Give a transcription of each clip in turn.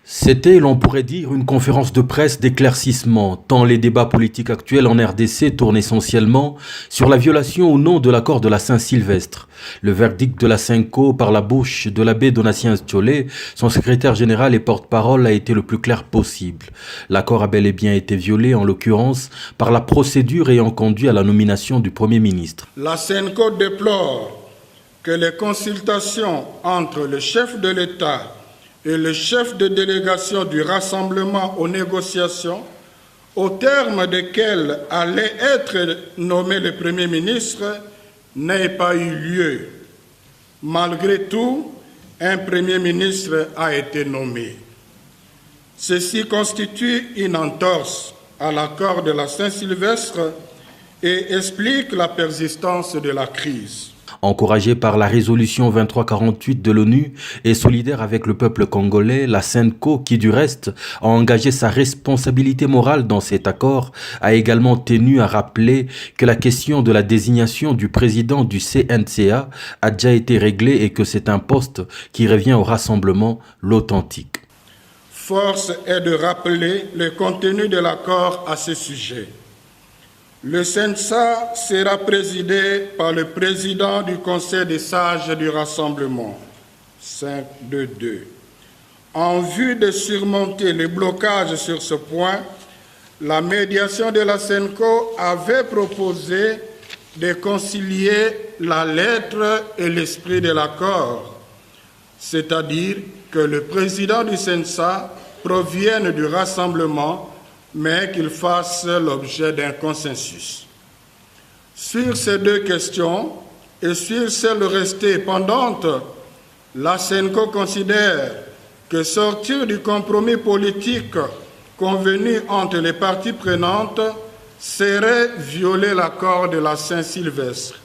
C'était, l'on pourrait dire, une conférence de presse d'éclaircissement, tant les débats politiques actuels en RDC tournent essentiellement sur la violation ou non de l'accord de la Saint-Sylvestre. Le verdict de la Senko par la bouche de l'abbé Donatien Stiolé, son secrétaire général et porte-parole, a été le plus clair possible. L'accord a bel et bien été violé, en l'occurrence, par la procédure ayant conduit à la nomination du Premier ministre. La Senko déplore que les consultations entre le chef de l'État et le chef de délégation du rassemblement aux négociations, au terme desquelles allait être nommé le Premier ministre, n'ait pas eu lieu. Malgré tout, un Premier ministre a été nommé. Ceci constitue une entorse à l'accord de la Saint-Sylvestre et explique la persistance de la crise. Encouragée par la résolution 2348 de l'ONU et solidaire avec le peuple congolais, la Senko, qui du reste a engagé sa responsabilité morale dans cet accord, a également tenu à rappeler que la question de la désignation du président du CNCA a déjà été réglée et que c'est un poste qui revient au rassemblement, l'authentique. Force est de rappeler le contenu de l'accord à ce sujet. Le CNSA sera présidé par le président du Conseil des sages du Rassemblement, 522. En vue de surmonter les blocages sur ce point, la médiation de la Senko avait proposé de concilier la lettre et l'esprit de l'accord, c'est-à-dire que le président du CNSA provienne du Rassemblement, mais qu'il fasse l'objet d'un consensus. Sur ces deux questions et sur celle restée pendante, la Senko considère que sortir du compromis politique convenu entre les parties prenantes serait violer l'accord de la Saint-Sylvestre.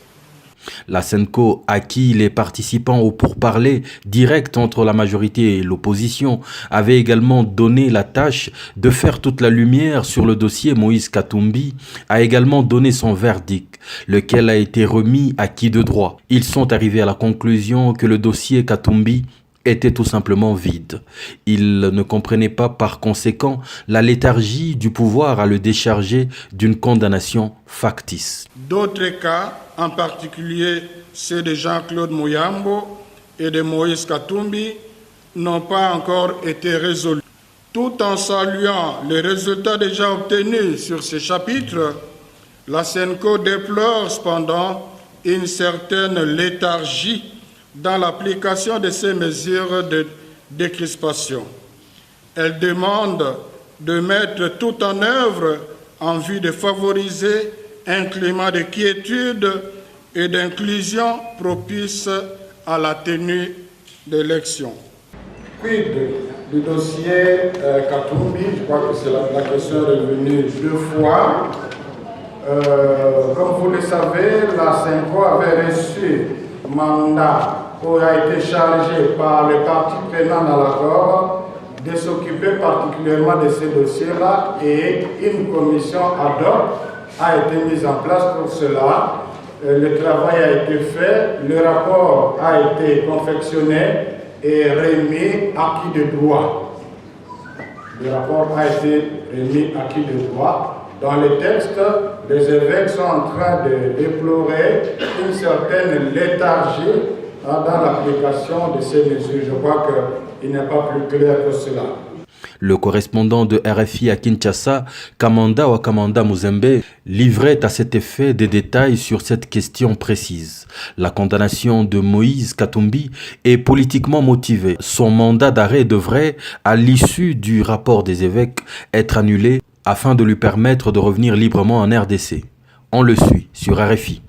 La Senko, à qui les participants au pourparlers direct entre la majorité et l'opposition avaient également donné la tâche de faire toute la lumière sur le dossier Moïse Katumbi, a également donné son verdict, lequel a été remis à qui de droit. Ils sont arrivés à la conclusion que le dossier Katumbi était tout simplement vide. Ils ne comprenaient pas par conséquent la léthargie du pouvoir à le décharger d'une condamnation factice. D'autres cas, en particulier ceux de Jean-Claude Muyambo et de Moïse Katumbi, n'ont pas encore été résolus. Tout en saluant les résultats déjà obtenus sur ces chapitres, la Senko déplore cependant une certaine léthargie dans l'application de ces mesures de décrispation. Elle demande de mettre tout en œuvre en vue de favoriser un climat de quiétude et d'inclusion propice à la tenue d'élections. Quid du dossier Katumbi, je crois que c'est la question est revenue deux fois. Comme vous le savez, la Senko avait reçu mandat où a été chargé par les parties prenantes dans l'accord de s'occuper particulièrement de ces dossiers-là et une commission ad hoc a été mise en place pour cela. Le travail a été fait, le rapport a été confectionné et remis à qui de droit. Le rapport a été remis à qui de droit. Dans le texte, les évêques sont en train de déplorer une certaine léthargie dans l'application de ces mesures. Je crois qu'il n'est pas plus clair que cela. Le correspondant de RFI à Kinshasa, Kamanda Wakamanda Muzembe, livrait à cet effet des détails sur cette question précise. La condamnation de Moïse Katumbi est politiquement motivée. Son mandat d'arrêt devrait, à l'issue du rapport des évêques, être annulé afin de lui permettre de revenir librement en RDC. On le suit sur RFI.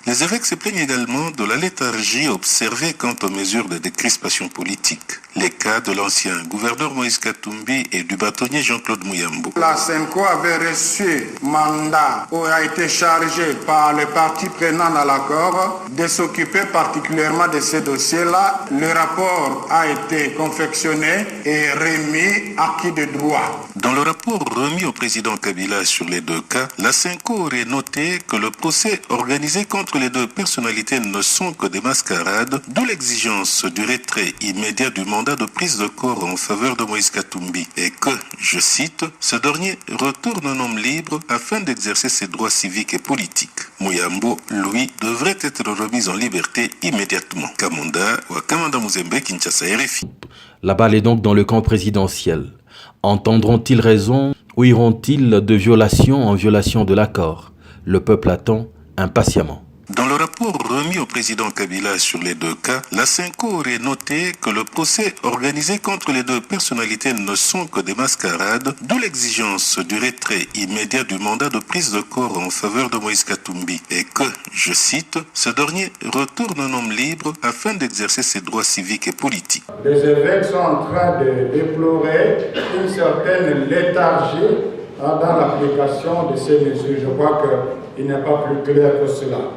Les évêques se plaignent également de la léthargie observée quant aux mesures de décrispation politique. Les cas de l'ancien gouverneur Moïse Katumbi et du bâtonnier Jean-Claude Muyambo. La Senko avait reçu mandat où a été chargé par les parties prenantes à l'accord de s'occuper particulièrement de ces dossiers-là. Le rapport a été confectionné et remis à qui de droit. Dans le rapport remis au président Kabila sur les deux cas, la Senko aurait noté que le procès organisé contre les deux personnalités ne sont que des mascarades, d'où l'exigence du retrait immédiat du mandat mandat de prise de corps en faveur de Moïse Katumbi et que, je cite, ce dernier retourne un homme libre afin d'exercer ses droits civiques et politiques. Muyambo, lui, devrait être remis en liberté immédiatement. Kamanda Muzembe, Kinshasa, RFI. La balle est donc dans le camp présidentiel. Entendront-ils raison ou iront-ils de violation en violation de l'accord? Le peuple attend impatiemment. Dans le rapport remis au président Kabila sur les deux cas, la CENCO aurait noté que le procès organisé contre les deux personnalités ne sont que des mascarades, d'où l'exigence du retrait immédiat du mandat de prise de corps en faveur de Moïse Katumbi et que, je cite, ce dernier retourne un homme libre afin d'exercer ses droits civiques et politiques. Les évêques sont en train de déplorer une certaine léthargie dans l'application de ces mesures. Je crois qu'il n'est pas plus clair que cela.